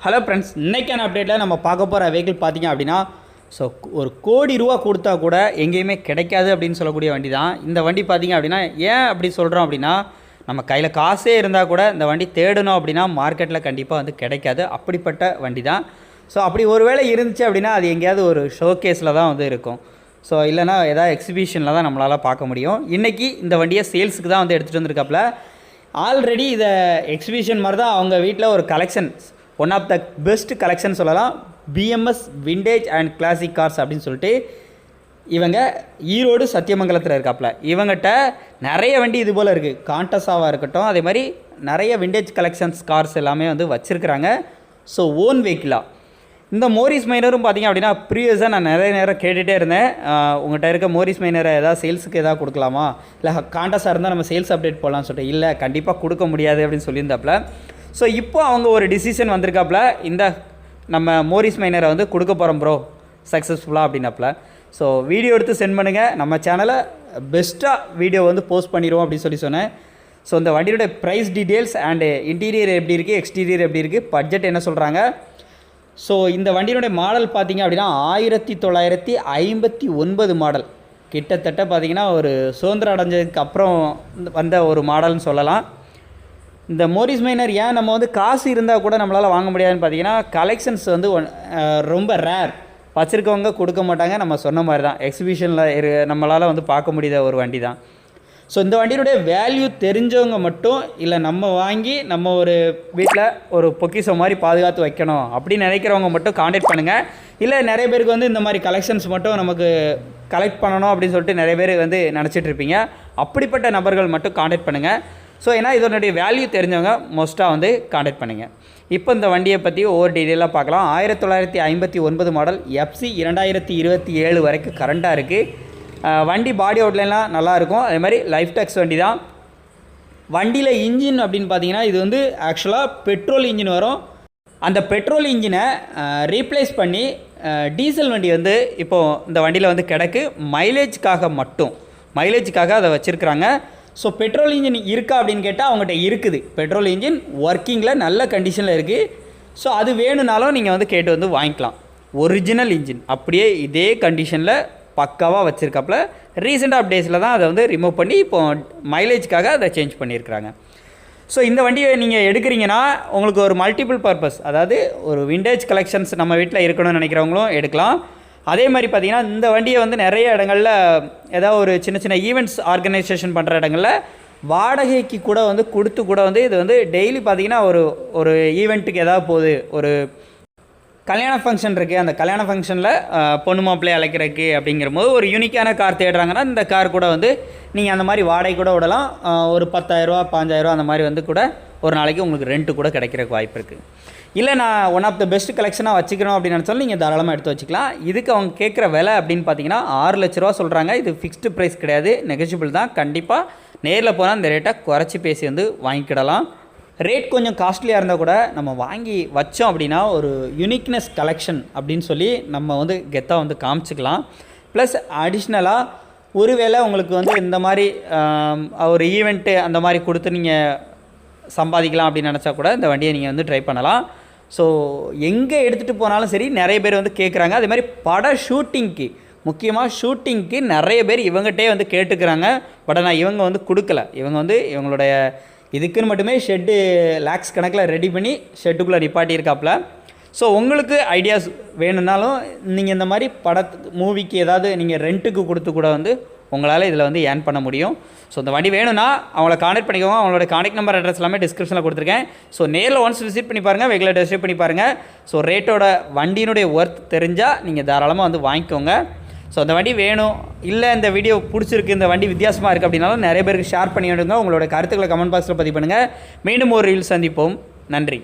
Hello friends, இன்றைக்கான அப்டேட்டில் நம்ம பார்க்க போகிற வெஹிக்கிள் பார்த்திங்க அப்படின்னா ஒரு கோடி ரூபா கொடுத்தா கூட எங்கேயுமே கிடைக்காது அப்படின்னு சொல்லக்கூடிய வண்டி தான் இந்த வண்டி. பார்த்திங்க அப்படின்னா ஏன் அப்படி சொல்கிறோம் அப்படின்னா, நம்ம கையில் காசே இருந்தால் கூட இந்த வண்டி தேடணும் அப்படின்னா மார்க்கெட்டில் கண்டிப்பாக வந்து கிடைக்காது. அப்படிப்பட்ட வண்டி தான். ஸோ அப்படி ஒரு வேளை இருந்துச்சு அப்படின்னா அது எங்கேயாவது ஒரு ஷோகேஸில் தான் வந்து இருக்கும். ஸோ இல்லைனா ஏதாவது எக்ஸிபிஷனில் தான் நம்மளால் பார்க்க முடியும். இன்றைக்கி இந்த வண்டியை சேல்ஸுக்கு தான் வந்து எடுத்துகிட்டு வந்திருக்காப்புல. ஆல்ரெடி இதை எக்ஸிபிஷன் மாதிரி தான் அவங்க வீட்டில் ஒரு collection, one of the best collection சொல்லலாம், BMS vintage and classic cars அப்படின்னு சொல்லிட்டு இவங்க ஈரோடு சத்தியமங்கலத்தில் இருக்காப்புல. இவங்ககிட்ட நிறைய வண்டி இது போல் இருக்குது. காண்டஸாவாக இருக்கட்டும், அதே மாதிரி நிறைய விண்டேஜ் கலெக்ஷன்ஸ் கார்ஸ் எல்லாமே வந்து வச்சுருக்குறாங்க. ஸோ ஓன் வெஹிக்கிளாக இந்த மோரிஸ் மைனரும் பார்த்திங்க அப்படின்னா ப்ரீவியஸாக நான் நிறைய நேரம் கேட்டுகிட்டே இருந்தேன், உங்கள்கிட்ட இருக்க மோரிஸ் மைனரை ஏதாவது சேல்ஸுக்கு எதாவது கொடுக்கலாமா, இல்லை காண்டஸாக இருந்தால் நம்ம சேல்ஸ் அப்டேட் போகலான்னு சொல்லிட்டு. இல்லை, கண்டிப்பாக கொடுக்க முடியாது அப்படின்னு சொல்லியிருந்தாப்புல. ஸோ இப்போ அவங்க ஒரு டிசிஷன் வந்திருக்காப்புல, இந்த நம்ம மோரிஸ் மைனரை வந்து கொடுக்க போகிறோம் ப்ரோ சக்ஸஸ்ஃபுல்லாக அப்படின்னாப்புல. ஸோ வீடியோ எடுத்து சென்ட் பண்ணுங்கள், நம்ம சேனலை பெஸ்ட்டாக வீடியோ வந்து போஸ்ட் பண்ணிடுவோம் அப்படின்னு சொன்னேன். ஸோ இந்த வண்டியோட ப்ரைஸ் டீட்டெயில்ஸ் அண்டு இன்டீரியர் எப்படி இருக்குது, எக்ஸ்டீரியர் எப்படி இருக்குது, பட்ஜெட் என்ன சொல்கிறாங்க. ஸோ இந்த வண்டியினுடைய மாடல் பார்த்திங்க அப்படின்னா 1959 மாடல். கிட்டத்தட்ட பார்த்திங்கன்னா ஒரு சுதந்திரம் அடைஞ்சதுக்கு அப்புறம் வந்த ஒரு மாடல்னு சொல்லலாம். இந்த மோரிஸ் மைனர் ஏன் நம்ம வந்து காசு இருந்தால் கூட நம்மளால் வாங்க முடியாதுன்னு பார்த்தீங்கன்னா, கலெக்ஷன்ஸ் வந்து ரொம்ப ரேர், வச்சுருக்கவங்க கொடுக்க மாட்டாங்க. நம்ம சொன்ன மாதிரி தான் எக்ஸிபிஷனில் நம்மளால் வந்து பார்க்க முடியாத ஒரு வண்டி தான். ஸோ இந்த வண்டியினுடைய வேல்யூ தெரிஞ்சவங்க மட்டும், இல்லை நம்ம வாங்கி நம்ம ஒரு வீட்டில் ஒரு பொக்கிஷம் மாதிரி பாதுகாத்து வைக்கணும் அப்படின்னு நினைக்கிறவங்க மட்டும் காண்டாக்ட் பண்ணுங்கள். இல்லை நிறைய பேருக்கு வந்து இந்த மாதிரி கலெக்ஷன்ஸ் மட்டும் நமக்கு கலெக்ட் பண்ணணும் அப்படின்னு சொல்லிட்டு நிறைய பேர் வந்து நினச்சிட்டு இருப்பீங்க. அப்படிப்பட்ட நபர்கள் மட்டும் காண்டாக்ட் பண்ணுங்கள். ஸோ ஏன்னா இதனுடைய வேல்யூ தெரிஞ்சவங்க மோஸ்ட்டாக வந்து காண்டாக்ட் பண்ணுங்கள். இப்போ இந்த வண்டியை பற்றி ஒவ்வொரு டீட்டெயிலாக பார்க்கலாம். 1959 மாடல், எஃப்சி 2027 வரைக்கும் கரண்ட்டாக இருக்குது. வண்டி பாடி அவுட்லைன்லாம் நல்லாயிருக்கும். அதே மாதிரி லைஃப் டேக்ஸ் வண்டி தான். வண்டியில் இன்ஜின் அப்படின்னு பார்த்தீங்கன்னா இது வந்து ஆக்சுவலாக பெட்ரோல் இன்ஜின் வரும். அந்த பெட்ரோல் இன்ஜினை ரீப்ளேஸ் பண்ணி டீசல் வண்டி வந்து இப்போது இந்த வண்டியில் வந்து கிடக்கு. மைலேஜுக்காக அதை வச்சுருக்குறாங்க. ஸோ பெட்ரோல் இன்ஜின் இருக்கா அப்படின்னு கேட்டால் அவங்ககிட்ட இருக்குது. பெட்ரோல் இன்ஜின் ஒர்க்கிங்கில் நல்ல கண்டிஷனில் இருக்குது. ஸோ அது வேணும்னாலும் நீங்கள் வந்து கேட்டு வந்து வாங்கிக்கலாம். ஒரிஜினல் இன்ஜின் அப்படியே இதே கண்டிஷனில் பக்காவாக வச்சுருக்காப்புல. ரீசெண்ட் ஆஃப் டேஸில் தான் அதை வந்து ரிமூவ் பண்ணி இப்போது மைலேஜுக்காக அதை சேஞ்ச் பண்ணியிருக்கிறாங்க. ஸோ இந்த வண்டியை நீங்கள் எடுக்கிறீங்கன்னா உங்களுக்கு ஒரு மல்டிபிள் பர்பஸ், அதாவது ஒரு விண்டேஜ் கலெக்ஷன்ஸ் நம்ம வீட்டில் இருக்கணும்னு நினைக்கிறவங்களும் எடுக்கலாம். அதே மாதிரி பார்த்திங்கன்னா இந்த வண்டியை வந்து நிறைய இடங்களில் ஏதாவது ஒரு சின்ன சின்ன ஈவெண்ட்ஸ் ஆர்கனைசேஷன் பண்ணுற இடங்களில் வாடகைக்கு கூட வந்து கொடுத்து கூட வந்து இது வந்து டெய்லி பார்த்திங்கன்னா ஒரு ஈவெண்ட்டுக்கு ஏதாவது போகுது, ஒரு கல்யாண ஃபங்க்ஷன் இருக்குது, அந்த கல்யாண ஃபங்க்ஷனில் பொண்ணு மாப்பிள்ளையை அழைக்கிறதுக்கு அப்படிங்கிற போது ஒரு யூனிக்கான கார் தேடுறாங்கன்னா இந்த கார் கூட வந்து நீங்கள் அந்த மாதிரி வாடகை கூட விடலாம். ஒரு 10,000 15,000 அந்த மாதிரி வந்து கூட ஒரு நாளைக்கு உங்களுக்கு ரெண்ட்டு கூட கிடைக்கிறதுக்கு வாய்ப்பு இருக்குது. இல்லை நான் ஒன் ஆஃப் த பெஸ்ட் கலெக்ஷனாக வச்சுக்கணும் அப்படின்னு நினச்சாலும் நீங்கள் தாராளமாக எடுத்து வச்சுக்கலாம். இதுக்கு அவங்க கேட்குற விலை அப்படின்னு பார்த்தீங்கன்னா 6 லட்ச ரூபா சொல்கிறாங்க. இது ஃபிக்ஸ்டு ப்ரைஸ் கிடையாது, நெகோஷியபிள் தான். கண்டிப்பாக நேரில் போனால் இந்த ரேட்டை குறைச்சி பேசி வந்து வாங்கிக்கிடலாம். ரேட் கொஞ்சம் காஸ்ட்லியாக இருந்தால் கூட நம்ம வாங்கி வச்சோம் அப்படின்னா ஒரு யூனிக்னஸ் கலெக்ஷன் அப்படின்னு சொல்லி நம்ம வந்து கெத்தாக வந்து காமிச்சிக்கலாம். ப்ளஸ் அடிஷ்னலாக ஒருவேளை உங்களுக்கு வந்து இந்த மாதிரி ஒரு ஈவெண்ட்டு அந்த மாதிரி கொடுத்து நீங்கள் சம்பாதிக்கலாம் அப்படின்னு நினச்சா கூட இந்த வண்டியை நீங்கள் வந்து ட்ரை பண்ணலாம். ஸோ எங்கே எடுத்துகிட்டு போனாலும் சரி நிறைய பேர் வந்து கேட்குறாங்க. அதே மாதிரி பட ஷூட்டிங்க்கு, முக்கியமாக ஷூட்டிங்க்கு நிறைய பேர் இவங்ககிட்டே வந்து கேட்டுக்கிறாங்க. பட் நான் இவங்க வந்து கொடுக்கல. இவங்க வந்து இவங்களுடைய இதுக்குன்னு மட்டுமே ஷெட்டு லேக்ஸ் கணக்கில் ரெடி பண்ணி ஷெட்டுக்குள்ளே நிப்பாட்டியிருக்காப்புல. ஸோ உங்களுக்கு ஐடியாஸ் வேணும்னாலும் நீங்கள் இந்த மாதிரி மூவிக்கு ஏதாவது நீங்கள் ரெண்ட்டுக்கு கொடுத்து கூட வந்து உங்களால் இதில் வந்து ஏர்ன் பண்ண முடியும். ஸோ இந்த வண்டி வேணும்னா அவங்கள காண்டாக்ட் பண்ணிக்கோங்க. அவங்களோட காண்டாக்ட் நம்பர், அட்ரஸ் எல்லாமே டிஸ்கிரிப்ஷனில் கொடுத்துருக்கேன். ஸோ நேரில் ஒன்ஸ் விசிட் பண்ணி பாருங்கள், வெஹிக்கிளை டெஸ்ட் பண்ணி பாருங்கள். ஸோ ரேட்டோட வண்டியினுடைய ஒர்த் தெரிஞ்சால் நீங்கள் தாராளமாக வந்து வாங்கிக்கோங்க. ஸோ அந்த வண்டி வேணும், இல்லை இந்த வீடியோ பிடிச்சிருக்கு, இந்த வண்டி வித்தியாசமாக இருக்குது அப்படின்னாலும் நிறைய பேருக்கு ஷேர் பண்ணி விடுங்க. உங்களோட கருத்துக்களை கமெண்ட் பாக்ஸில் பதிவு பண்ணுங்கள். மீண்டும் ஒரு ரீல் சந்திப்போம். நன்றி.